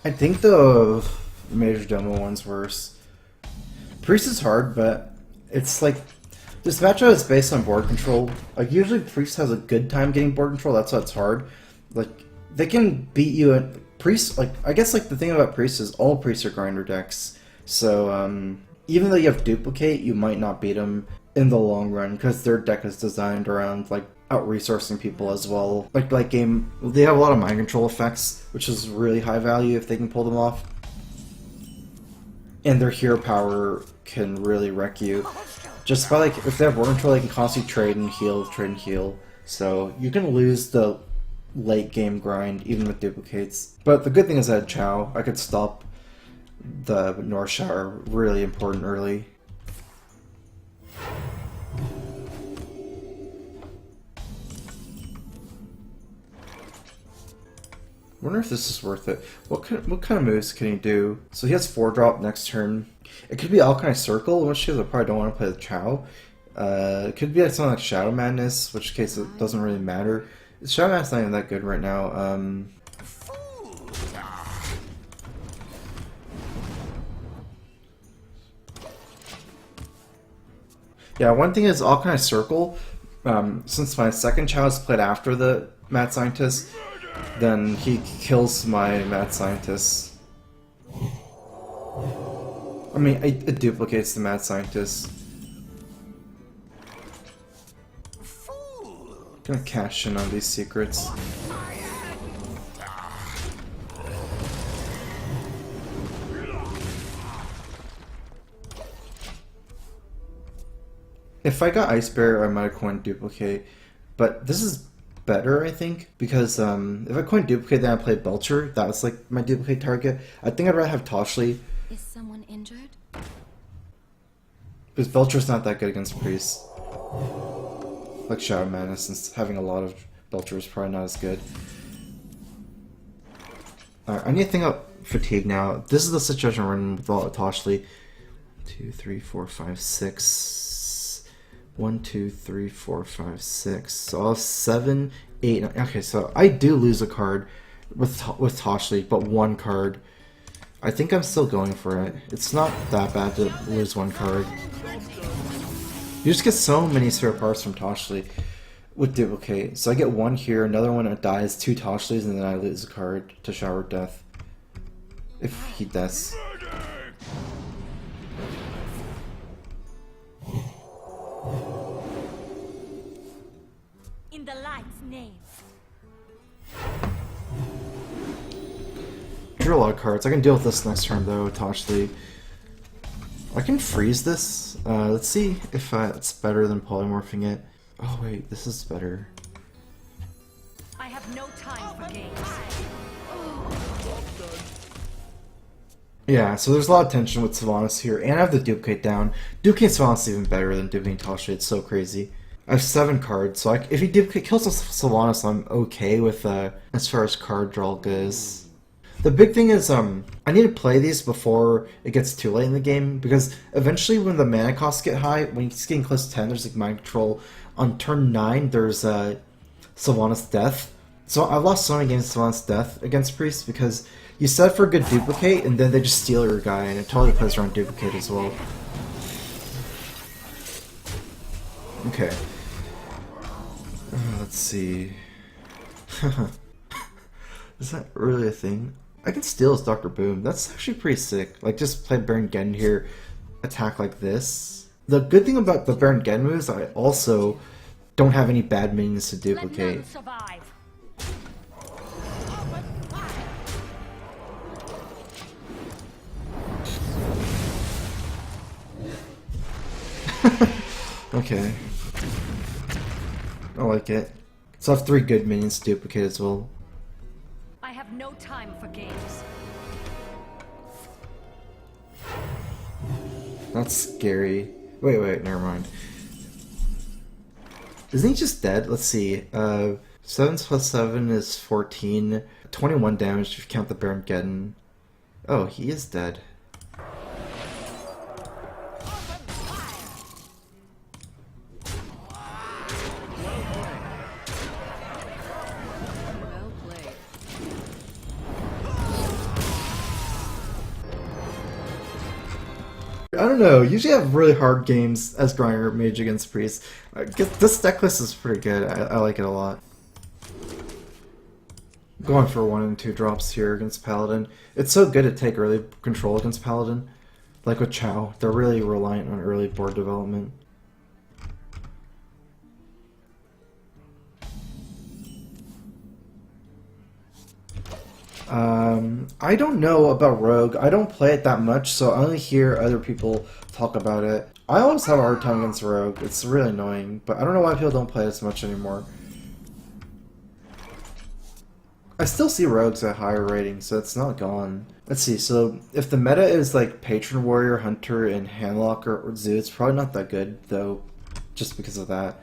I think the Mage demo one's worse. Priest is hard, but it's like this matchup is based on board control. Like usually Priest has a good time getting board control, that's why it's hard. Like they can beat you at Priest, like I guess like the thing about Priest is all Priests are grinder decks. So even though you have duplicate, you might not beat them in the long run because their deck is designed around like out resourcing people as well. Like game, they have a lot of mind control effects, which is really high value if they can pull them off. And their hero power can really wreck you. Just by like, if they have board control, they can constantly trade and heal. So you can lose the late game grind even with duplicates. But the good thing is I had Chow. I could stop the North Shower really important early. I wonder if this is worth it. What kind of moves can he do? So he has 4-drop next turn. It could be Alchemy Circle, in which case I probably don't want to play the Chow. It could be like something like Shadow Madness, which case it doesn't really matter. Shadow Madness not even that good right now. Yeah, one thing is Alchemy Circle. Since my second Chow is played after the Mad Scientist, then he kills my Mad Scientist. I mean, it duplicates the Mad Scientist. Gonna cash in on these secrets. If I got Ice Bear, I might have coined duplicate, but this is better, I think, because if I coined duplicate, then I played Belcher. That was like my duplicate target. I think I'd rather have Toshli. Is someone injured? Because Belcher's not that good against Priest. Like Shadow Madness, since having a lot of Belcher is probably not as good. Alright, I need to think of fatigue now. This is the situation we're in with all Toshli. 2, 3, 4, 5, 6. 1, 2, 3, 4, 5, 6. So I'll have 7, 8. 9. Okay, so I do lose a card with Toshli, but one card. I think I'm still going for it. It's not that bad to lose one card. You just get so many spare parts from Toshli with duplicate. So I get one here, another one that dies, 2 Toshlis, and then I lose a card to Shower Death. If he deaths. In the light's name. Drew a lot of cards. I can deal with this next turn though, Toshli. I can freeze this. Let's see if it's better than polymorphing it. Oh wait, this is better. I have no time for games. Yeah, so there's a lot of tension with Sylvanas here, and I have the duplicate down. Duplicating Sylvanas is even better than duplicating Toshli. It's so crazy. I have 7 cards, so if he duplicate kills Sylvanas, I'm okay with as far as card draw goes. The big thing is, I need to play these before it gets too late in the game, because eventually when the mana costs get high, when it's getting close to 10, there's like mind control. On turn 9, there's Sylvanas Death. So I've lost so many games Sylvanas Death against Priest, because you set for a good duplicate, and then they just steal your guy, and it totally plays around duplicate as well. Okay. Let's see. Is that really a thing? I can steal his Dr. Boom. That's actually pretty sick. Like, just play Baron Geddon here, attack like this. The good thing about the Baron Geddon moves, I also don't have any bad minions to duplicate. Okay. I like it. So I have 3 good minions to duplicate as well. I have no time for games. That's scary. Wait, never mind. Isn't he just dead? Let's see. 7 plus 7 is 14. 21 damage if you count the Baron Geddon. Oh, he is dead. I don't know, usually I have really hard games as Grinder Mage against Priest. This deck list is pretty good, I like it a lot. Going for 1 and 2 drops here against Paladin. It's so good to take early control against Paladin. Like with Chow, they're really reliant on early board development. I don't know about Rogue. I don't play it that much, so I only hear other people talk about it. I always have a hard time against Rogue. It's really annoying, but I don't know why people don't play it as much anymore. I still see Rogues at higher ratings, so it's not gone. Let's see, so if the meta is like Patron Warrior, Hunter, and Handlocker or Zoo, it's probably not that good, though, just because of that.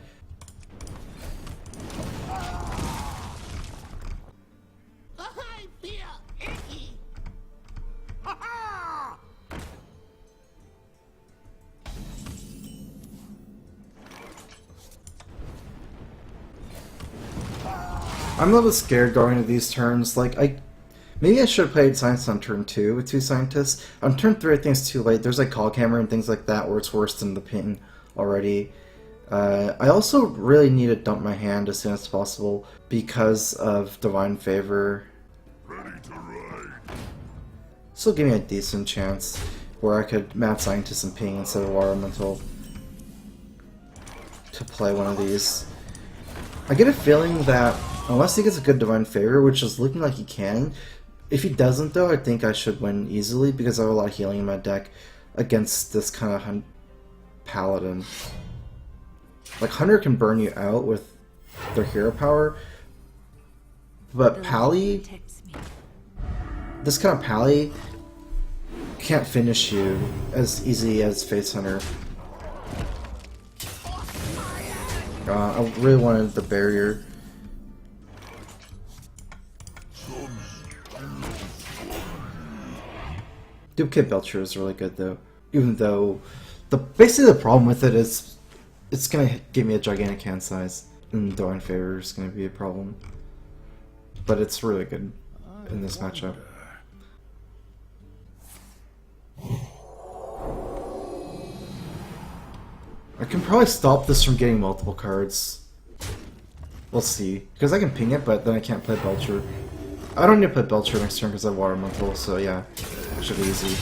I'm a little scared going into these turns. Like, maybe I should have played Science on turn 2 with 2 scientists. On turn 3, I think it's too late. There's like Call Camera and things like that where it's worse than the ping already. I also really need to dump my hand as soon as possible because of Divine Favor. Still give me a decent chance where I could Mad Scientist and ping instead of Water Elemental to play one of these. I get a feeling that unless he gets a good Divine Favor, which is looking like he can, if he doesn't though, I think I should win easily because I have a lot of healing in my deck against this kind of Paladin. Like, Hunter can burn you out with their hero power, but Pally, this kind of Pally can't finish you as easy as Face Hunter. I really wanted the barrier. Duplicate Belcher is really good though, even though basically the problem with it is it's gonna give me a gigantic hand size, and Divine Favor is gonna be a problem. But it's really good in this matchup. I can probably stop this from getting multiple cards. We'll see. Because I can ping it, but then I can't play Belcher. I don't need to play Belcher next turn because I have Water Elemental, so yeah, it should be easy.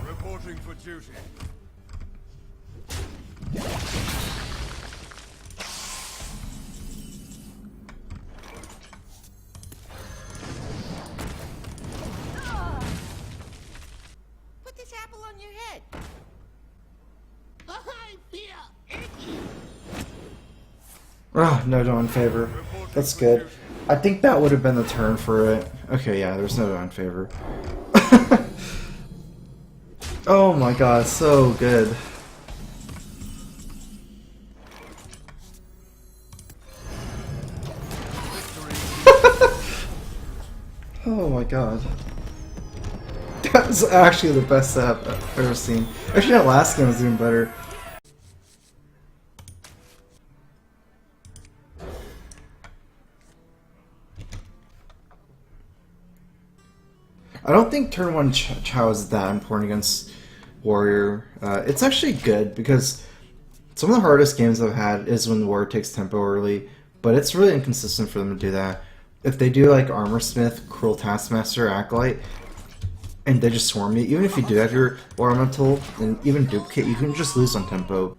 Reporting for duty. Put this apple on your head. I feel icky. Ah, no Divine Favor. That's good. I think that would have been the turn for it. Okay, yeah, there's no Divine Favor. Oh my god, so good. Oh my god. That's actually the best setup I've ever seen. Actually, that last game was even better. I don't think turn 1 Chow is that important against Warrior. It's actually good because some of the hardest games I've had is when the Warrior takes tempo early, but it's really inconsistent for them to do that. If they do like Armorsmith, Cruel Taskmaster, Acolyte, and they just swarm you, even if you do have your Water Elemental and even Duplicate, you can just lose on tempo.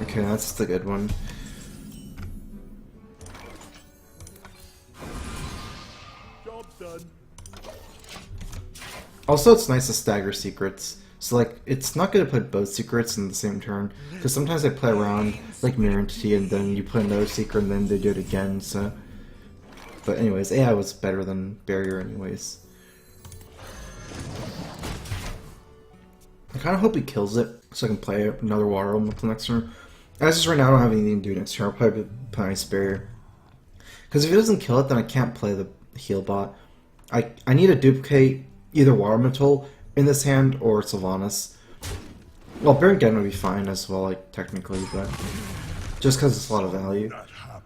Okay, that's the good one. Job done. Also, it's nice to stagger secrets. So, like, it's not good to put both secrets in the same turn, because sometimes they play around, like Mirror Entity, and then you put another secret, and then they do it again, so... But anyways, AI was better than Barrier anyways. I kind of hope he kills it, so I can play another Water Elemental next turn. As is right now, I don't have anything to do next turn. I'll probably play Ice Barrier. Because if he doesn't kill it, then I can't play the heal bot. I need a Duplicate either Water Elemental in this hand or Sylvanas. Well, Baron Geddon would be fine as well, like, technically, but just because it's a lot of value. That happened.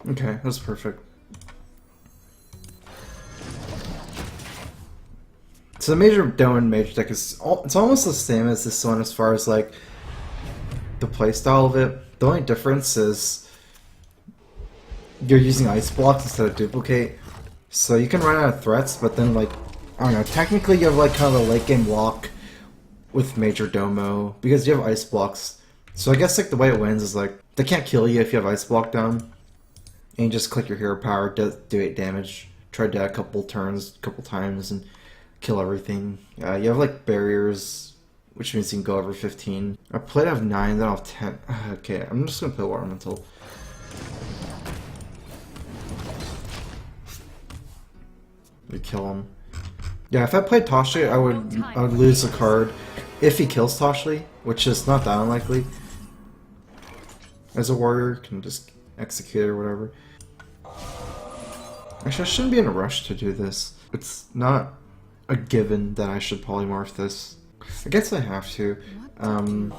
Okay, that's perfect. So the Major Dome and Mage deck is it's almost the same as this one as far as like the playstyle of it. The only difference is you're using Ice Blocks instead of Duplicate. So you can run out of threats, but then like, I don't know, technically you have like kind of a late game lock with Major Domo because you have Ice Blocks. So I guess like the way it wins is like, they can't kill you if you have Ice Block down. And you just click your hero power, do 8 damage, try to a couple turns, a couple times, and kill everything. You have like barriers, which means you can go over 15. I played out of 9, then I'll have 10. Okay, I'm just gonna play Water Elemental. We kill him. Yeah, if I played Toshli, I would lose a card if he kills Toshli, which is not that unlikely. As a warrior, you can just execute it or whatever. Actually, I shouldn't be in a rush to do this. It's not a given that I should polymorph this. I guess I have to. I'm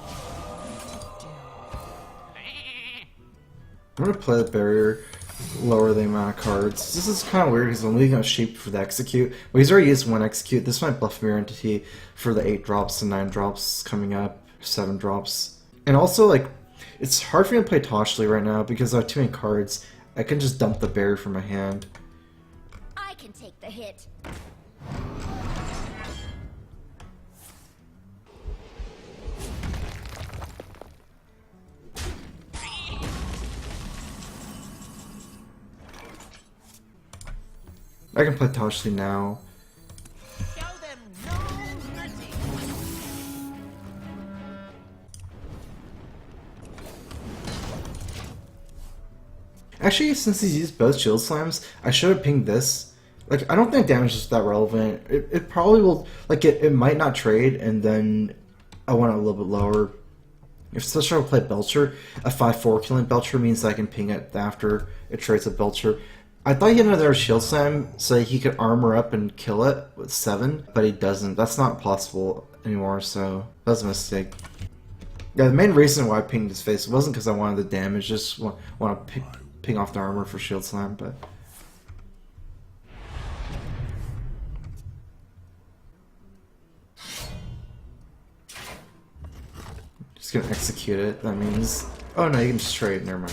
gonna play the barrier, lower the amount of cards. This is kind of weird because I'm leaving a sheep for the execute. Well, he's already used 1 execute. This might buff Mirror Entity for the 8 drops and 9 drops coming up, 7 drops. And also, like, it's hard for me to play Toshli right now because I have too many cards. I can just dump the barrier from my hand. I can take the hit. I can play Toshli now. Show them no mercy. Actually, since he's used both Shield Slams, I should have pinged this. Like, I don't think damage is that relevant. It probably will, like, it might not trade, and then I want it a little bit lower. If especially I play Belcher, a 5/4 killing Belcher means I can ping it after it trades a Belcher. I thought he had another Shield Slam so he could armor up and kill it with 7, but he doesn't. That's not possible anymore, so that was a mistake. Yeah, the main reason why I pinged his face wasn't because I wanted the damage, just want to ping off the armor for Shield Slam, but... Just gonna execute it, that means... Oh no, you can just trade, never mind.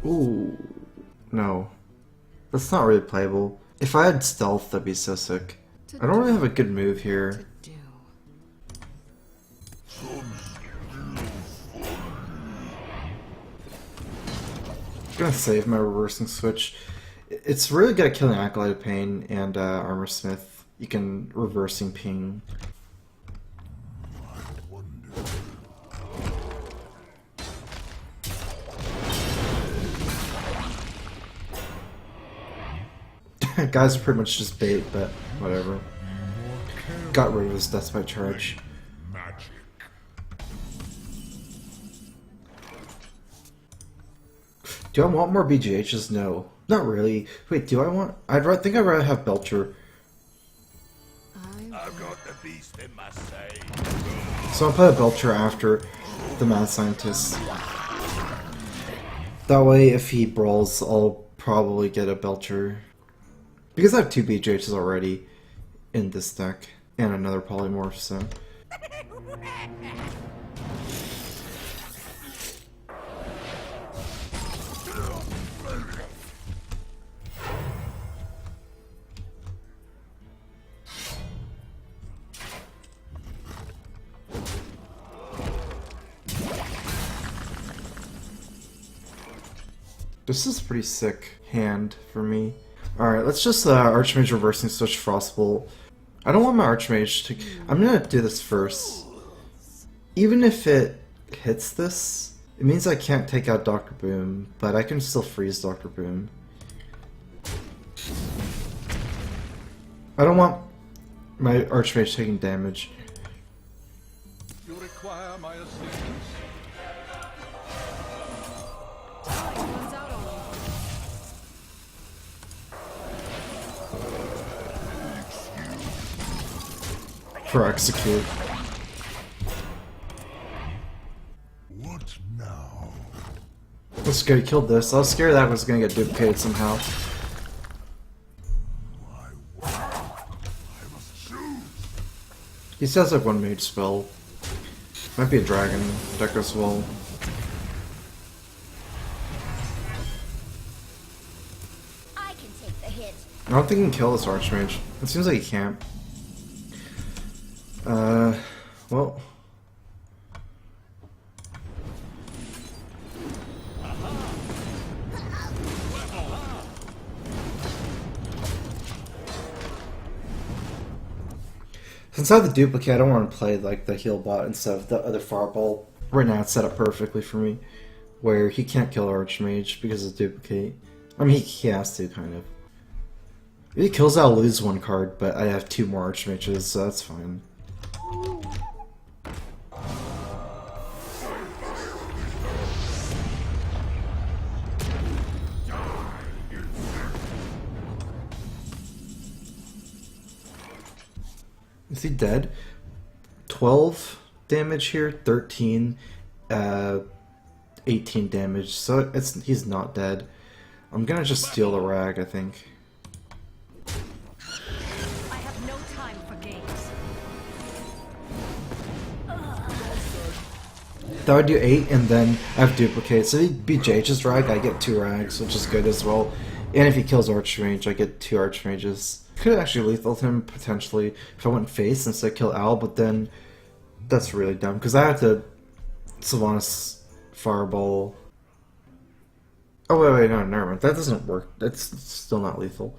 Ooh, no. That's not really playable. If I had stealth, that'd be so sick. I don't really have a good move here. I'm gonna save my reversing switch. It's really good at killing Acolyte of Pain and Armor Smith. You can reversing ping. Guys are pretty much just bait, but whatever. Got rid of his Death by Charge. Magic. Do I want more BGHs? No. Not really. Wait, do I want... think I'd rather have Belcher. I've got the beast in my sight. So I'll play a Belcher after the Mad Scientist. That way, if he brawls, I'll probably get a Belcher. Because I have 2 BGHs already in this deck. And another Polymorph, so... This is a pretty sick hand for me. Alright, let's just Archmage reversing switch Frostbolt. I don't want my Archmage to... I'm gonna do this first. Even if it hits this, It means I can't take out Dr. Boom, but I can still freeze Dr. Boom. I don't want my Archmage taking damage. You require my assistance. For execute. What now? Let's go, he killed this. I was scared that was gonna get duplicated somehow. I must choose. He still has like one mage spell. Might be a dragon, deck as well. I can take the hit. I don't think he can kill this Archmage. It seems like he can't. Well. Since I have the duplicate, I don't want to play like the heal bot instead of the other fireball. Right now it's set up perfectly for me, where he can't kill Archmage because of duplicate. I mean, he has to, kind of. If he kills, I'll lose one card, but I have 2 more Archmages, so that's fine. Is he dead? 12 damage here, 13, 18 damage, so he's not dead. I'm gonna just steal the rag, I think. I have no time for games. That would do 8, and then I have duplicate. So if he beat Jage's rag, I get 2 rags, which is good as well. And if he kills Archmage, I get 2 Archmages. Could actually lethal him, potentially, if I went face instead of kill Al, but then that's really dumb, because I have to Sylvanas Fireball. Oh, wait, no, never mind. That doesn't work. That's still not lethal.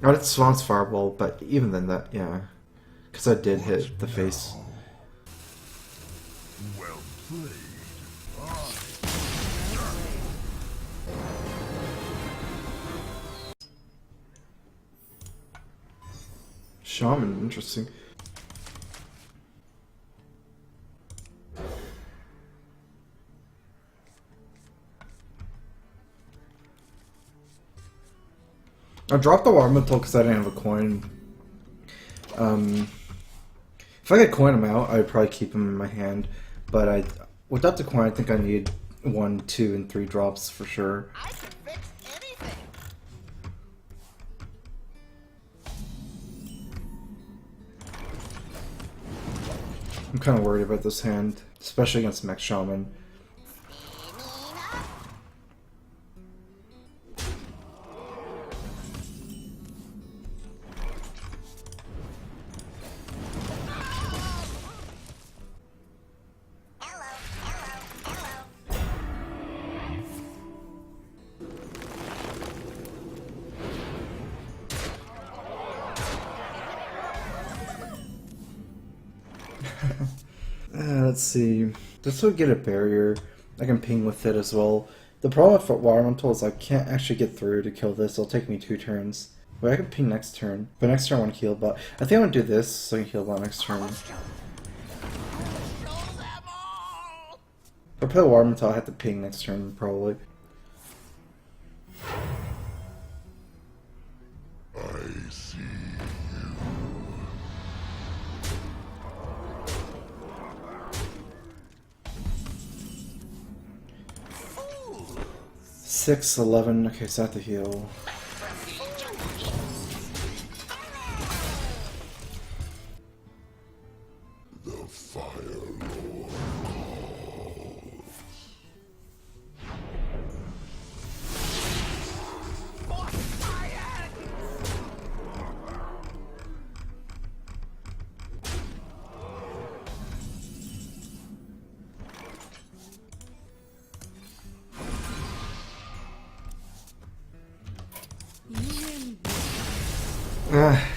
I would have Sylvanas Fireball, but even then, that, yeah. Because I did hit the face. Well played. Shaman, interesting. I dropped the Warmental because I didn't have a coin. If I get coin him out, I'd probably keep him in my hand. But without the coin, I think I need 1, 2, and 3 drops for sure. I can fix anything. I'm kind of worried about this hand, especially against Mech Shaman. Let's see. This will get a barrier. I can ping with it as well. The problem with Watermental is I can't actually get through to kill this. It'll take me 2 turns. But I can ping next turn. But next turn I want to heal bot. I think I want to do this so I can heal bot next turn. If I play Watermental, I have to ping next turn probably. I see. 6, 11. Okay, so I have to heal. The Fire Lord calls.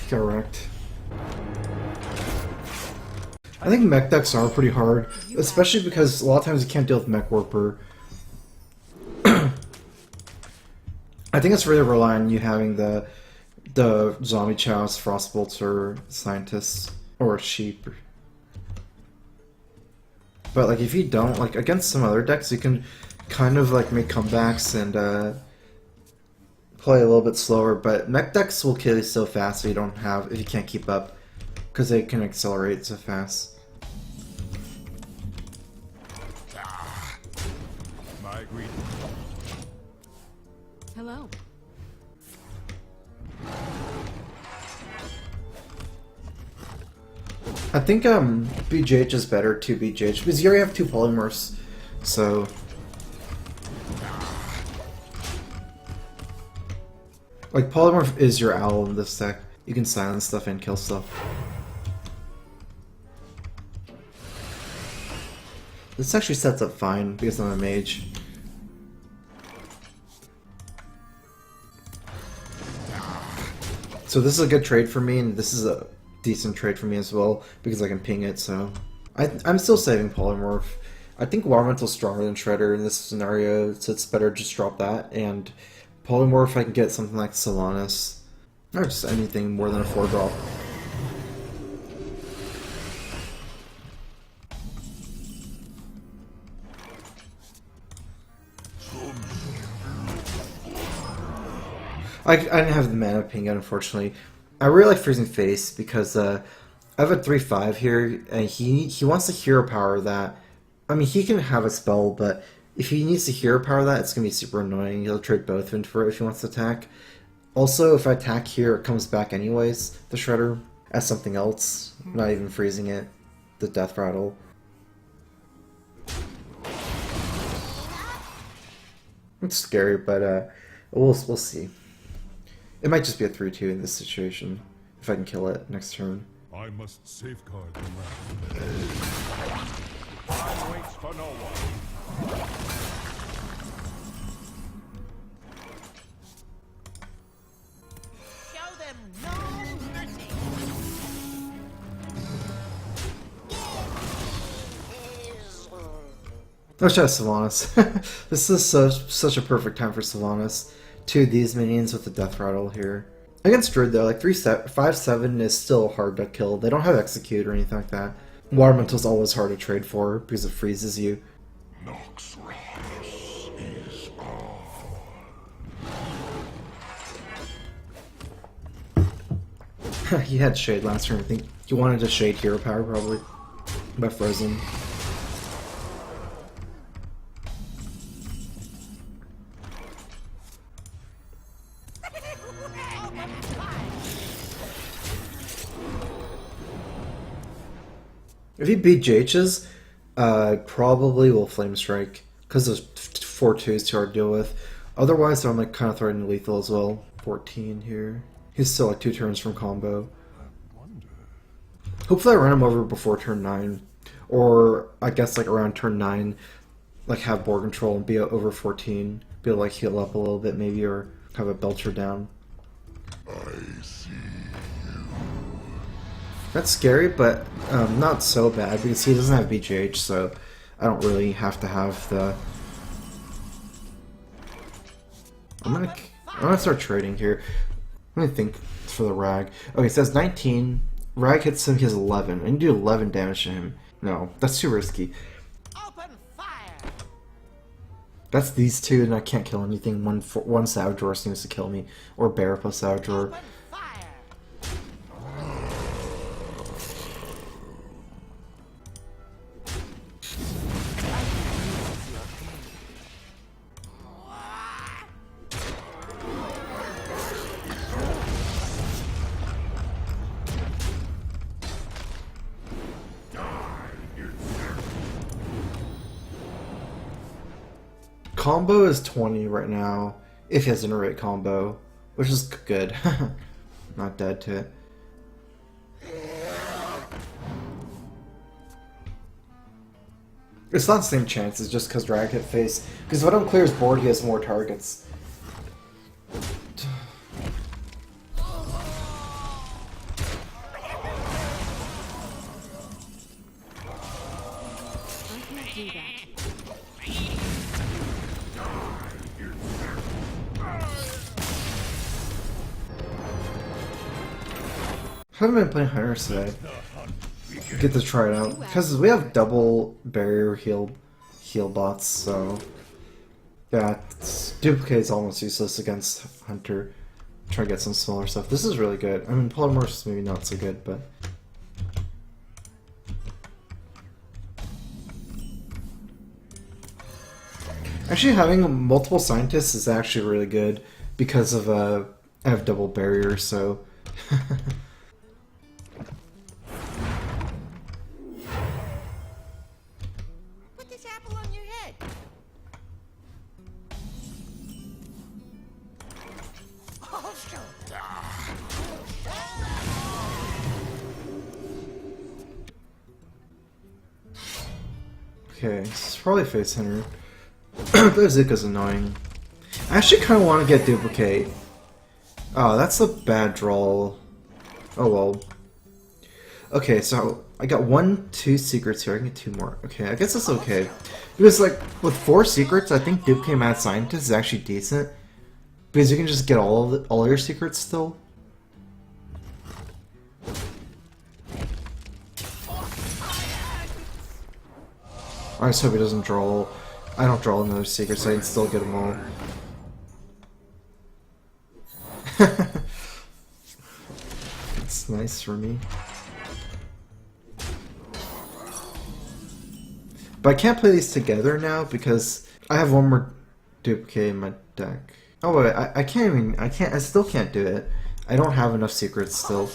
Got wrecked. I think mech decks are pretty hard, especially because a lot of times you can't deal with Mech Warper. I think it's really relying on you having the zombie chows, frostbolts, or scientists, or sheep. But like if you don't, like against some other decks, you can kind of like make comebacks and play a little bit slower. But mech decks will kill you so fast if you can't keep up, because they can accelerate so fast. My greeting. Hello. I think BGH is better to BGH because you already have 2 polymorphs, so like polymorph is your owl in this deck. You can silence stuff and kill stuff. This actually sets up fine because I'm a mage. So this is a good trade for me, and this is a decent trade for me as well because I can ping it. So I'm still saving polymorph. I think Watermental's stronger than Shredder in this scenario, so it's better just drop that. And polymorph, I can get something like Sylvanas, or just anything more than a 4-drop. I didn't have the mana ping it, unfortunately. I really like Freezing Face because I have a 3/5 here, and he wants to hero power that. I mean, he can have a spell, but if he needs to hero power that, it's gonna be super annoying. He'll trade both in for it if he wants to attack. Also, if I attack here, it comes back anyways, the Shredder, as something else, not even freezing it, the Death Rattle. It's scary, but we'll see. It might just be a 3/2 in this situation, if I can kill it next turn. I must safeguard the land. Time waits for no one. Show them no mercy. Let's try Sylvanas. This is such a perfect time for Sylvanas. 2 of these minions with the Death Rattle here. Against Druid though, like 5/7 is still hard to kill. They don't have Execute or anything like that. Watermental's always hard to trade for because it freezes you. Nox Ras is on. He had Shade last turn, I think. He wanted to Shade hero power probably. By Frozen. If he beat JH's, probably will Flame Strike, because those 4/2 is too hard to deal with. Otherwise, I'm like kind of threatening lethal as well. 14 here. He's still like 2 turns from combo. Hopefully I run him over before turn 9. Or I guess like around turn 9, like have board control and be over 14. Be able to like heal up a little bit maybe, or have a Belcher down. I see. That's scary, but not so bad because he doesn't have BGH, so I don't really have to have the. I'm gonna start trading here. Let me think for the Rag. Okay, it says 19. Rag hits him. He has 11. I can do 11 damage to him. No, that's too risky. Open fire. That's these 2, and I can't kill anything. One Savage Roar seems to kill me, or Bear plus Savage Roar. Open fire. Combo is 20 right now, if he has an Iterate combo, which is good. Not dead to it. It's not the same chance, it's just because Drag hit face. Because if I don't clear his board, he has more targets. do that. Haven't been playing Hunters today. Get to try it out because we have double barrier heal bots, so yeah, duplicate is almost useless against Hunter. Try to get some smaller stuff. This is really good. I mean, polymorphs maybe not so good, but actually having multiple scientists is actually really good because of I have double barrier, so. Put this apple on your head. I'll show them. Okay, this is probably face hunter. But Zuka's annoying. I actually kind of want to get duplicate. Oh, that's a bad draw. Oh well. Okay, so I got 2 secrets here. I can get 2 more. Okay, I guess that's okay. Because like with 4 secrets, I think duplicate mad scientist is actually decent because you can just get all your secrets still. I just hope he doesn't draw. I don't draw another secret, so I can still get them all. It's nice for me. But I can't play these together now because I have one more duplicate in my deck. Oh wait, I still can't do it. I don't have enough secrets still.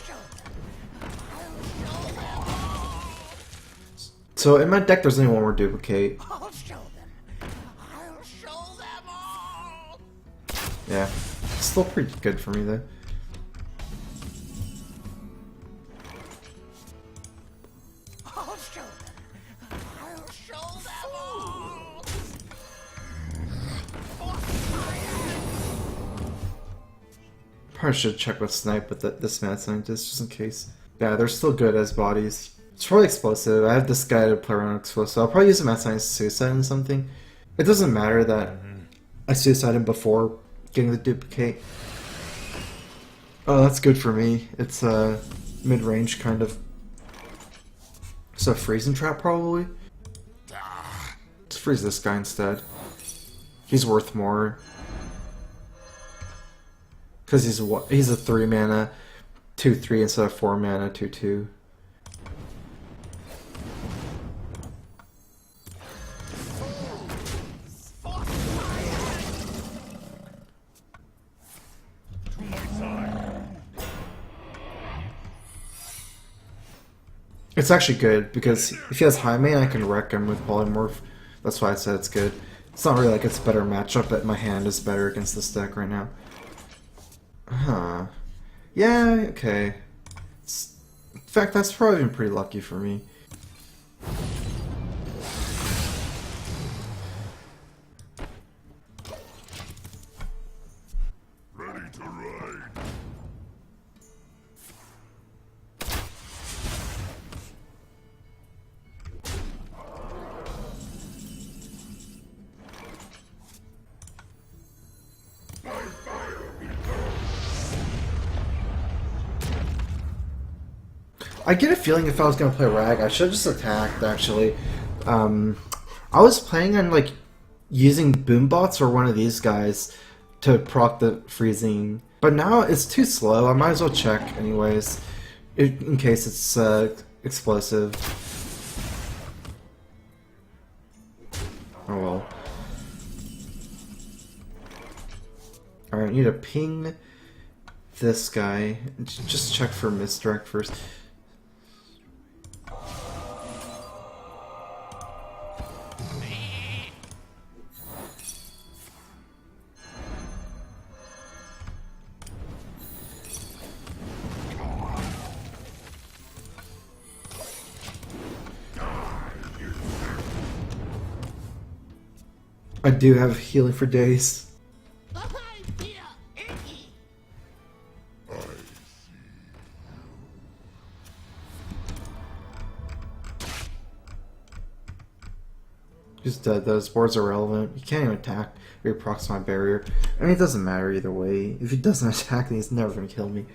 So in my deck there's only one more duplicate. I'll show them. I'll show them all. Yeah, it's still pretty good for me though. I'll show them. I'll show them all. Probably should check with Snipe with this mad scientist just in case. Yeah, they're still good as bodies. It's probably explosive. I have this guy to play around explosive. I'll probably use a mad scientist to suicide in something. It doesn't matter that I suicide him before getting the duplicate. Oh, that's good for me. It's mid-range kind of. So freezing trap probably. Let's freeze this guy instead. He's worth more. Because he's a 3 mana 2/3 instead of 4 mana 2/2. It's actually good because if he has high main, I can wreck him with polymorph. That's why I said it's good. It's not really like it's a better matchup, but my hand is better against this deck right now. Huh. Yeah, okay. In fact, that's probably been pretty lucky for me. Ready to ride. I get a feeling if I was gonna play Rag, I should have just attacked, actually. I was planning on, like, using Boombots or one of these guys to proc the freezing. But now it's too slow, I might as well check anyways. In case it's explosive. Oh well. Alright, I need to ping this guy. Just check for misdirect first. I do have healing for days. Just those boards are relevant. You can't even attack or procs my barrier. I mean, it doesn't matter either way. If he doesn't attack, then he's never gonna kill me.